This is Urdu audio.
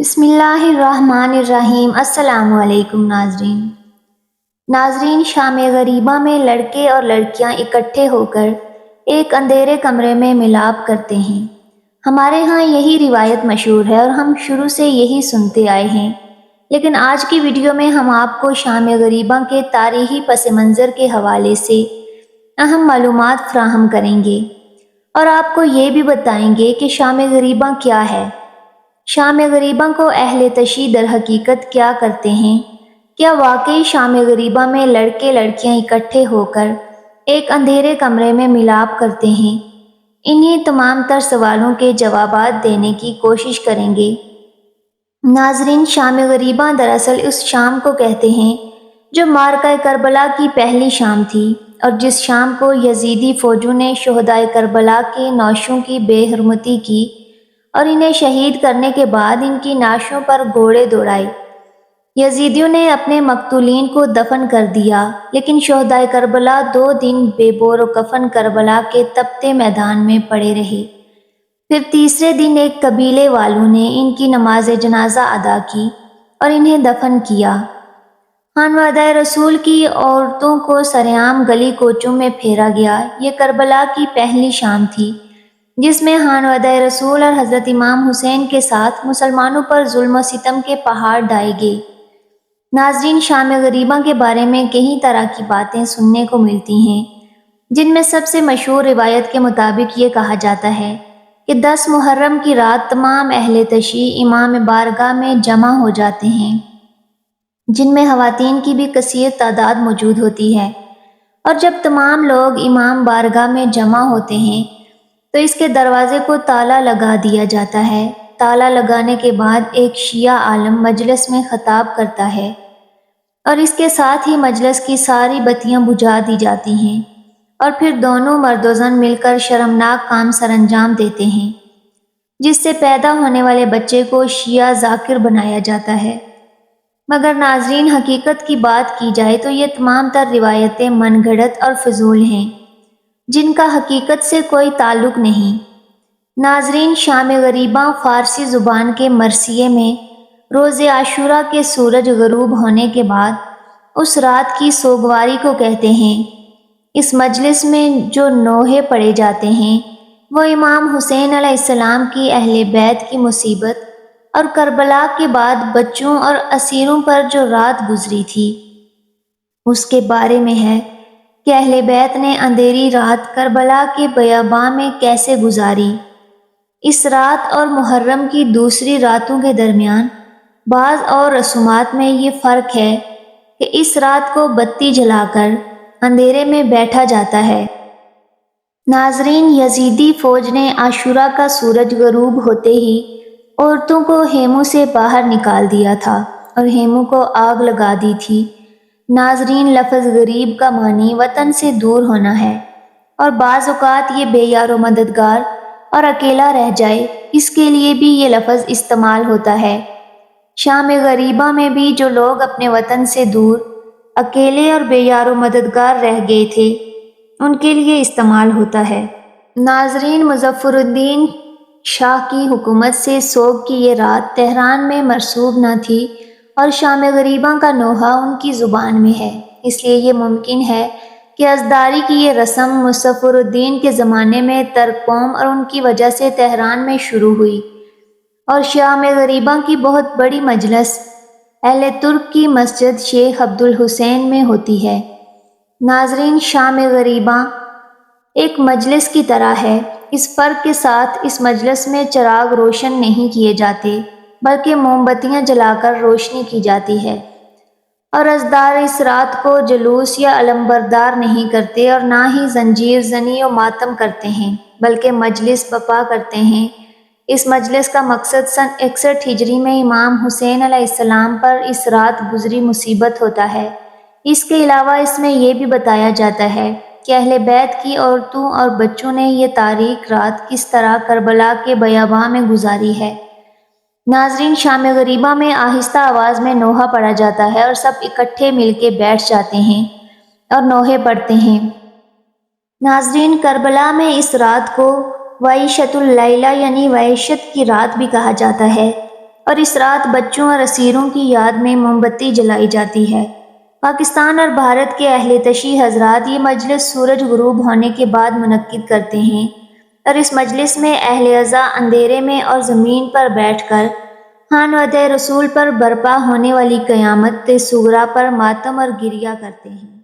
بسم اللہ الرحمن الرحیم۔ السلام علیکم ناظرین، شام غریبہ میں لڑکے اور لڑکیاں اکٹھے ہو کر ایک اندھیرے کمرے میں ملاپ کرتے ہیں۔ ہمارے ہاں یہی روایت مشہور ہے اور ہم شروع سے یہی سنتے آئے ہیں، لیکن آج کی ویڈیو میں ہم آپ کو شام غریبہ کے تاریخی پس منظر کے حوالے سے اہم معلومات فراہم کریں گے اور آپ کو یہ بھی بتائیں گے کہ شام غریبہ کیا ہے، شام غریبہ کو اہل تشیع در حقیقت کیا کرتے ہیں، کیا واقعی شام غریبہ میں لڑکے لڑکیاں اکٹھے ہو کر ایک اندھیرے کمرے میں ملاپ کرتے ہیں۔ انہی تمام تر سوالوں کے جوابات دینے کی کوشش کریں گے۔ ناظرین، شام غریبہ دراصل اس شام کو کہتے ہیں جو معرکہ کربلا کی پہلی شام تھی، اور جس شام کو یزیدی فوجوں نے شہدائے کربلا کے نعشوں کی بے حرمتی کی اور انہیں شہید کرنے کے بعد ان کی نعشوں پر گھوڑے دوڑائے۔ یزیدیوں نے اپنے مقتولین کو دفن کر دیا، لیکن شہدائے کربلا 2 دن بے بور و کفن کربلا کے تپتے میدان میں پڑے رہے۔ پھر تیسرے دن ایک قبیلے والوں نے ان کی نماز جنازہ ادا کی اور انہیں دفن کیا۔ خانوادہ رسول کی عورتوں کو سرعام گلی کوچوں میں پھیرا گیا۔ یہ کربلا کی پہلی شام تھی جس میں خانوادہ رسول اور حضرت امام حسین کے ساتھ مسلمانوں پر ظلم و ستم کے پہاڑ ڈھائے گئے۔ ناظرین، شام غریبہ کے بارے میں کئی طرح کی باتیں سننے کو ملتی ہیں، جن میں سب سے مشہور روایت کے مطابق یہ کہا جاتا ہے کہ 10 محرم کی رات تمام اہل تشیع امام بارگاہ میں جمع ہو جاتے ہیں، جن میں خواتین کی بھی کثیر تعداد موجود ہوتی ہے، اور جب تمام لوگ امام بارگاہ میں جمع ہوتے ہیں تو اس کے دروازے کو تالا لگا دیا جاتا ہے۔ تالا لگانے کے بعد ایک شیعہ عالم مجلس میں خطاب کرتا ہے اور اس کے ساتھ ہی مجلس کی ساری بتیاں بجھا دی جاتی ہیں، اور پھر دونوں مرد و زن مل کر شرمناک کام سر انجام دیتے ہیں، جس سے پیدا ہونے والے بچے کو شیعہ ذاکر بنایا جاتا ہے۔ مگر ناظرین، حقیقت کی بات کی جائے تو یہ تمام تر روایتیں من گھڑت اور فضول ہیں، جن کا حقیقت سے کوئی تعلق نہیں۔ ناظرین، شام غریبہ فارسی زبان کے مرثیے میں روز عاشوراء کے سورج غروب ہونے کے بعد اس رات کی سوگواری کو کہتے ہیں۔ اس مجلس میں جو نوحے پڑھے جاتے ہیں وہ امام حسین علیہ السلام کی اہل بیت کی مصیبت اور کربلا کے بعد بچوں اور اسیروں پر جو رات گزری تھی اس کے بارے میں ہے کہ اہل بیت نے اندھیری رات کربلا کے بیاباں میں کیسے گزاری۔ اس رات اور محرم کی دوسری راتوں کے درمیان بعض اور رسومات میں یہ فرق ہے کہ اس رات کو بتی جلا کر اندھیرے میں بیٹھا جاتا ہے۔ ناظرین، یزیدی فوج نے عاشوراء کا سورج غروب ہوتے ہی عورتوں کو خیموں سے باہر نکال دیا تھا اور خیموں کو آگ لگا دی تھی۔ ناظرین، لفظ غریب کا معنی وطن سے دور ہونا ہے، اور بعض اوقات یہ بے یار و مددگار اور اکیلا رہ جائے، اس کے لیے بھی یہ لفظ استعمال ہوتا ہے۔ شام غریبہ میں بھی جو لوگ اپنے وطن سے دور، اکیلے اور بے یار و مددگار رہ گئے تھے، ان کے لیے استعمال ہوتا ہے۔ ناظرین، مظفر الدین شاہ کی حکومت سے سوگ کی یہ رات تہران میں مرسوم نہ تھی، اور شام غریبہ کا نوحہ ان کی زبان میں ہے، اس لیے یہ ممکن ہے کہ ازداری کی یہ رسم مظفر الدین کے زمانے میں ترک قوم اور ان کی وجہ سے تہران میں شروع ہوئی، اور شام غریبہ کی بہت بڑی مجلس اہل ترک کی مسجد شیخ عبدالحسین میں ہوتی ہے۔ ناظرین، شام غریبہ ایک مجلس کی طرح ہے، اس فرق کے ساتھ اس مجلس میں چراغ روشن نہیں کیے جاتے بلکہ موم بتیاں جلا کر روشنی کی جاتی ہے، اور ازدار اس رات کو جلوس یا علمبردار نہیں کرتے اور نہ ہی زنجیر زنی و ماتم کرتے ہیں بلکہ مجلس بپا کرتے ہیں۔ اس مجلس کا مقصد سن 61 ہجری میں امام حسین علیہ السلام پر اس رات گزری مصیبت ہوتا ہے۔ اس کے علاوہ اس میں یہ بھی بتایا جاتا ہے کہ اہل بیت کی عورتوں اور بچوں نے یہ تاریک رات کس طرح کربلا کے بیاباں میں گزاری ہے۔ ناظرین، شام غریبہ میں آہستہ آواز میں نوحہ پڑھا جاتا ہے اور سب اکٹھے مل کے بیٹھ جاتے ہیں اور نوحے پڑھتے ہیں۔ ناظرین، کربلا میں اس رات کو وعیشۃ اللیلہ یعنی وحشت کی رات بھی کہا جاتا ہے، اور اس رات بچوں اور اسیروں کی یاد میں موم بتی جلائی جاتی ہے۔ پاکستان اور بھارت کے اہل تشیع حضرات یہ مجلس سورج غروب ہونے کے بعد منعقد کرتے ہیں، اور اس مجلس میں اہل عزا اندھیرے میں اور زمین پر بیٹھ کر خانوادہ رسول پر برپا ہونے والی قیامت صغریٰ پر ماتم اور گریہ کرتے ہیں۔